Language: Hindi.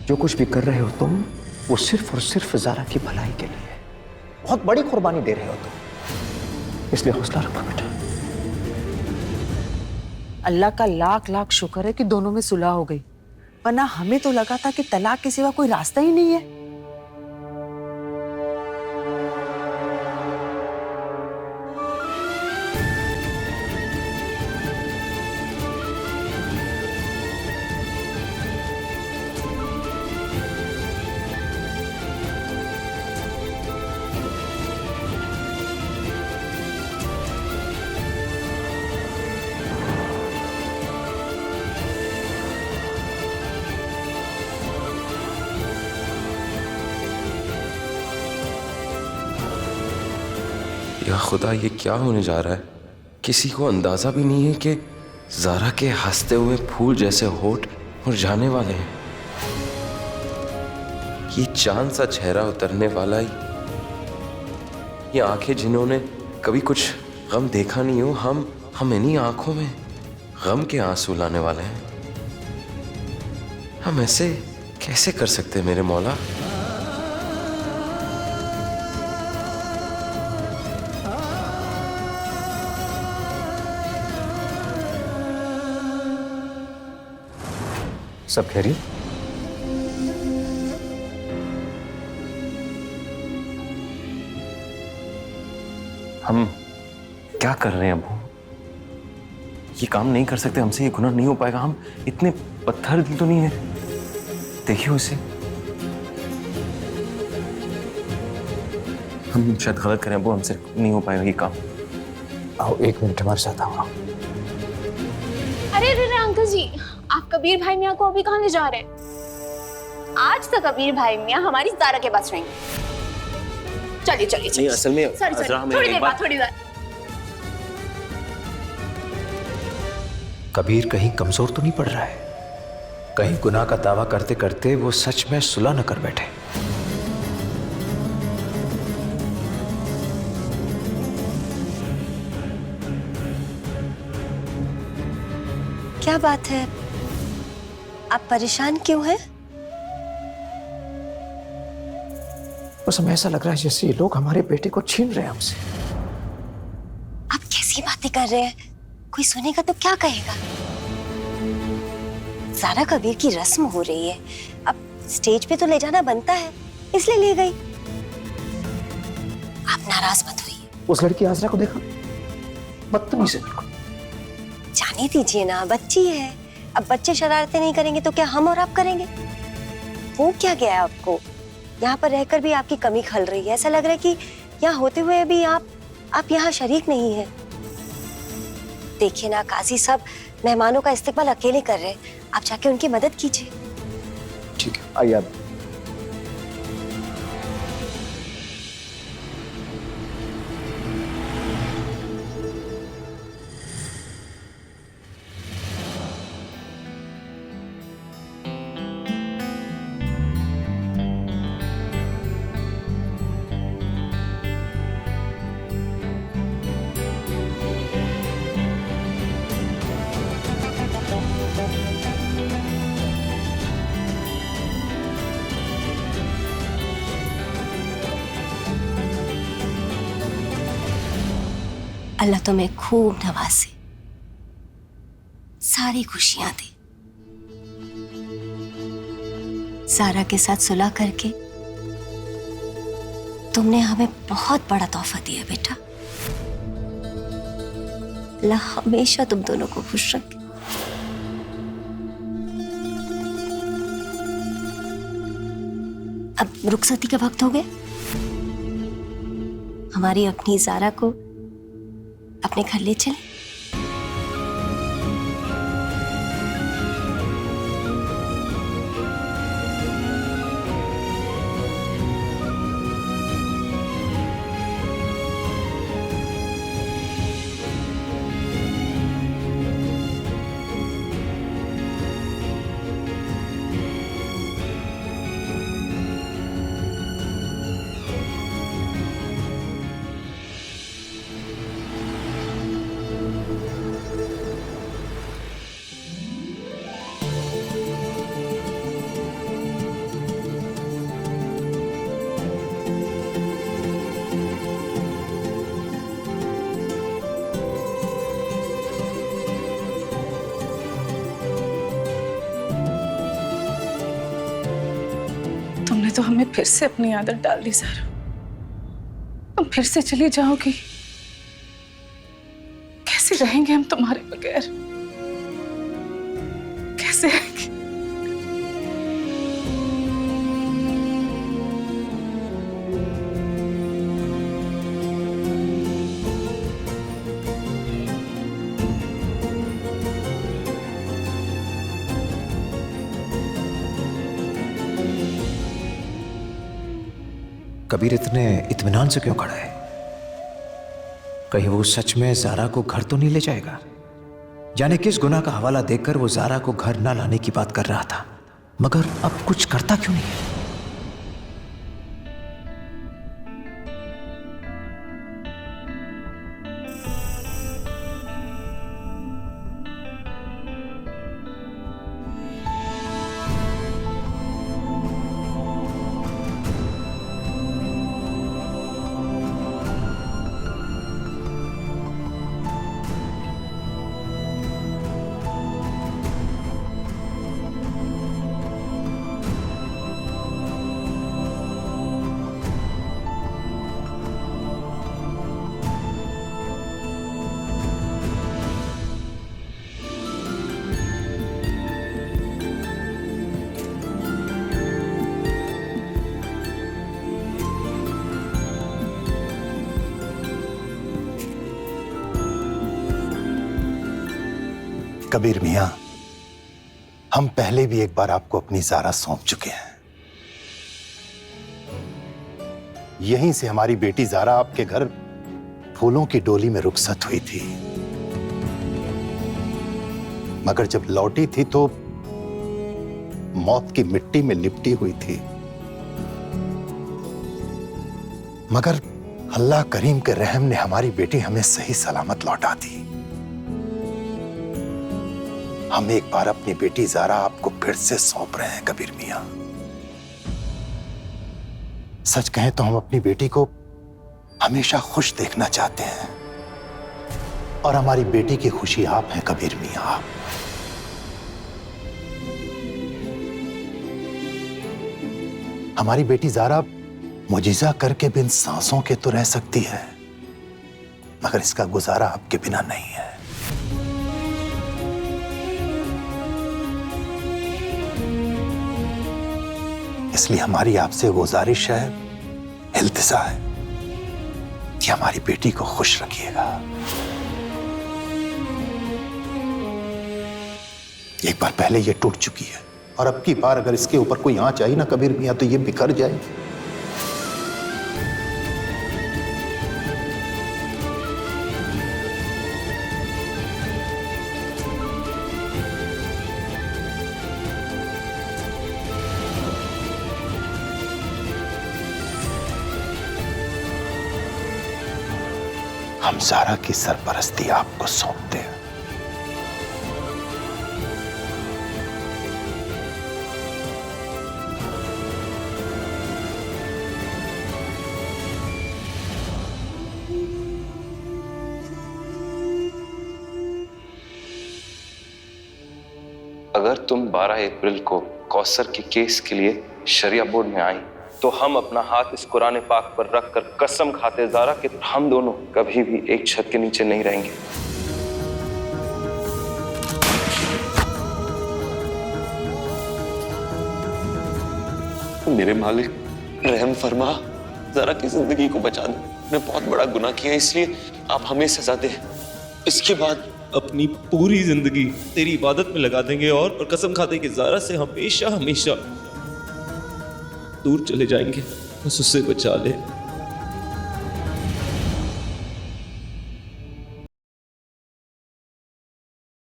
जो कुछ भी कर रहे हो तुम, वो सिर्फ और सिर्फ ज़ारा की भलाई के लिए। बहुत बड़ी कुर्बानी दे रहे हो तुम, इसलिए हौसला रखो बेटा। अल्लाह का लाख लाख शुक्र है कि दोनों में सुलह हो गई, वरना हमें तो लगा था कि तलाक के सिवा कोई रास्ता ही नहीं है। या खुदा, ये क्या होने जा रहा है? किसी को अंदाजा भी नहीं है कि ज़ारा के हंसते हुए फूल जैसे होठ मुरझाने वाले हैं। ये चांद सा चेहरा उतरने वाला, ये आंखें जिन्होंने कभी कुछ गम देखा नहीं हो, हम इन्हीं आंखों में गम के आंसू लाने वाले हैं। हम ऐसे कैसे कर सकते हैं मेरे मौला? सब खैरियत? हम क्या कर रहे हैं अबू? ये काम नहीं कर सकते हमसे, ये गुनाह नहीं हो पाएगा। हम इतने पत्थर दिल तो नहीं है। देखिए उसे, हम शायद गलत करें अबू, हमसे नहीं हो पाएगा ये काम। आओ 1 मिनट हमारे साथ आओ। अरे अरे अंकल जी, आप कबीर भाई मियाँ को अभी कहाँ ले जा रहे हैं? आज तक कबीर भाई मियाँ हमारी ज़ारा के पास रहेंगे। चलिए चलिए चलिए। असल में थोड़ी देर बाद। कबीर कहीं कमजोर तो नहीं पड़ रहा है? कहीं गुनाह का दावा करते करते वो सच में सुलह न कर बैठे? क्या बात है, आप परेशान क्यों हैं? बस हमें ऐसा लग रहा है जैसे ये लोग हमारे बेटे को छीन रहे हैं हमसे। आप कैसी बातें कर रहे हैं? कोई सुनेगा तो क्या कहेगा? ज़ारा कबीर की रस्म हो रही है, अब स्टेज पे तो ले जाना बनता है, इसलिए ले गई। आप नाराज मत होइए। उस लड़की आजरा को देखा, बदतमीज है बिल्कुल। जाने दीजिए ना, बच्ची है। अब बच्चे शरारतें नहीं करेंगे तो क्या हम और आप करेंगे? वो क्या गया है आपको? यहाँ पर रहकर भी आपकी कमी खल रही है। ऐसा लग रहा है कि यहाँ होते हुए भी आप यहाँ शरीक नहीं है। देखिए ना, काजी साहब मेहमानों का इस्तकबाल अकेले कर रहे हैं, आप जाके उनकी मदद कीजिए। ठीक है, आइए आप। अल्लाह तुम्हें खूब नवाजे, सारी खुशियां दे। ज़ारा के साथ सुलह करके तुमने हमें बहुत बड़ा तोहफा दिया बेटा। अल्लाह हमेशा तुम दोनों को खुश रखे। अब रुखसती का वक्त हो गया, हमारी अपनी ज़ारा को अपने घर ले चले। तुमने तो हमें फिर से अपनी आदत डाल दी ज़ारा। तुम फिर से चली जाओगी, कैसे रहेंगे हम तुम्हारे बगैर? कैसे रहेंगे? कबीर इतने इत्मीनान से क्यों खड़ा है? कहीं वो सच में ज़ारा को घर तो नहीं ले जाएगा? जाने किस गुनाह का हवाला देकर वो ज़ारा को घर ना लाने की बात कर रहा था, मगर अब कुछ करता क्यों नहीं है? कबीर मियां, हम पहले भी एक बार आपको अपनी ज़ारा सौंप चुके हैं। यहीं से हमारी बेटी ज़ारा आपके घर फूलों की डोली में रुखसत हुई थी, मगर जब लौटी थी तो मौत की मिट्टी में लिपटी हुई थी। मगर अल्लाह करीम के रहम ने हमारी बेटी हमें सही सलामत लौटा दी। हम एक बार अपनी बेटी ज़ारा आपको फिर से सौंप रहे हैं कबीर मियां। सच कहें तो हम अपनी बेटी को हमेशा खुश देखना चाहते हैं, और हमारी बेटी की खुशी आप हैं कबीर मियां, आप। हमारी बेटी ज़ारा मुजिज़ा करके बिन सांसों के तो रह सकती है, मगर इसका गुजारा आपके बिना नहीं है। इसलिए हमारी आपसे गुजारिश है, इल्तिजा है कि हमारी बेटी को खुश रखिएगा। एक बार पहले ये टूट चुकी है, और अब की बार अगर इसके ऊपर कोई आंच आई ना कबीर मियां, तो ये बिखर जाएगी। हम ज़ारा की सरपरस्ती आपको सौंपते हैं। अगर तुम 12 अप्रैल को कौसर के केस के लिए शरिया बोर्ड में आई, तो हम अपना हाथ इस कुरान पाक पर रखकर कसम खाते ज़ारा कि हम दोनों कभी भी एक छत के नीचे नहीं रहेंगे। मेरे मालिक, रहम फरमा, ज़ारा की जिंदगी को बचा दो। मैं बहुत बड़ा गुनाह किया, इसलिए आप हमें सजा दें। इसके बाद अपनी पूरी जिंदगी तेरी इबादत में लगा देंगे, और कसम खाते कि ज़ारा से हमेशा हमेशा दूर चले जाएंगे। बस उससे बचा ले।